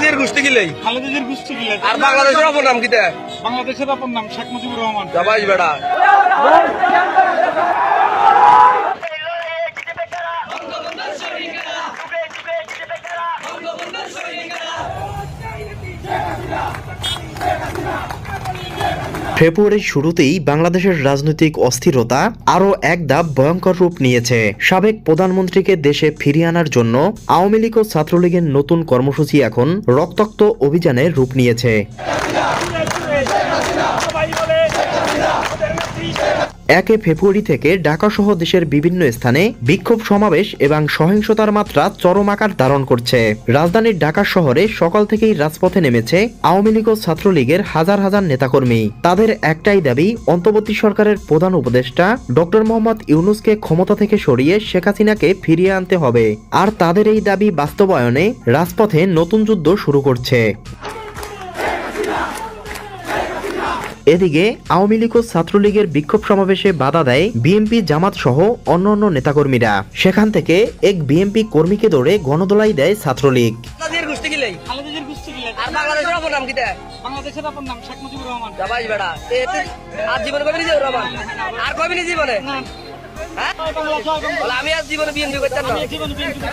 জিয়ার গোষ্ঠী গিলাই খালেদা জিয়ার গোষ্ঠী গিলাই আর বাংলাদেশের অপর নাম কিতা? বাংলাদেশের অপর নাম শেখ মুজিবুর রহমান। যাবাইস বেটা ফেব্রুয়ারির শুরুতেই বাংলাদেশের রাজনৈতিক অস্থিরতা আরও এক ধাপ ভয়ঙ্কর রূপ নিয়েছে। সাবেক প্রধানমন্ত্রীকে দেশে ফিরিয়ে আনার জন্য আওয়ামী লীগ ও ছাত্রলীগের নতুন কর্মসূচি এখন রক্তাক্ত অভিযানের রূপ নিয়েছে। 1 ফেব্রুয়ারি থেকে ঢাকাসহ দেশের বিভিন্ন স্থানে বিক্ষোভ সমাবেশ এবং সহিংসতার মাত্রা চরম আকার ধারণ করছে। রাজধানীর ঢাকা শহরে সকাল থেকেই রাজপথে নেমেছে আওয়ামী লীগ ও ছাত্রলীগের হাজার হাজার নেতাকর্মী। তাদের একটাই দাবি, অন্তর্বর্তী সরকারের প্রধান উপদেষ্টা ডক্টর মোহাম্মদ ইউনূসকে ক্ষমতা থেকে সরিয়ে শেখ হাসিনাকে ফিরিয়ে আনতে হবে। আর তাদের এই দাবি বাস্তবায়নে রাজপথে নতুন যুদ্ধ শুরু করছে। এদিকে আওয়ামী লীগ ও ছাত্রলীগের বিক্ষোভ সমাবেশে বাধা দেয় বিএনপি, জামাত সহ অন্যান্য নেতাকর্মীরা। সেখান থেকে এক বিএনপি কর্মীকে ধরে গণদোলাই দেয় ছাত্রলীগ। জিয়ার গোষ্ঠী গিলাই খালেদা জিয়ার গোষ্ঠী গিলাই আর বাংলাদেশের অপর নাম কিতা? বাংলাদেশের অপর নাম শেখ মুজিবুর রহমান। যাবাইস বেটা আর জীবনে কবি নিজে রহমান আর কবি নিজে জীবনে আমি আজ জীবনে বিএনপি করতাম না।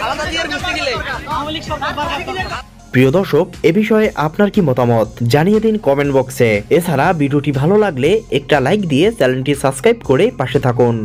আলাদা জিয়ার গোষ্ঠী গিলাই আওয়ামী লীগ সরকার বারবার। প্রিয় দর্শক, এ বিষয়ে আপনার কি মতামত জানিয়ে দিন কমেন্ট বক্সে। এছাড়া ভিডিওটি ভালো লাগলে একটা লাইক দিয়ে চ্যানেলটি সাবস্ক্রাইব করে পাশে থাকুন।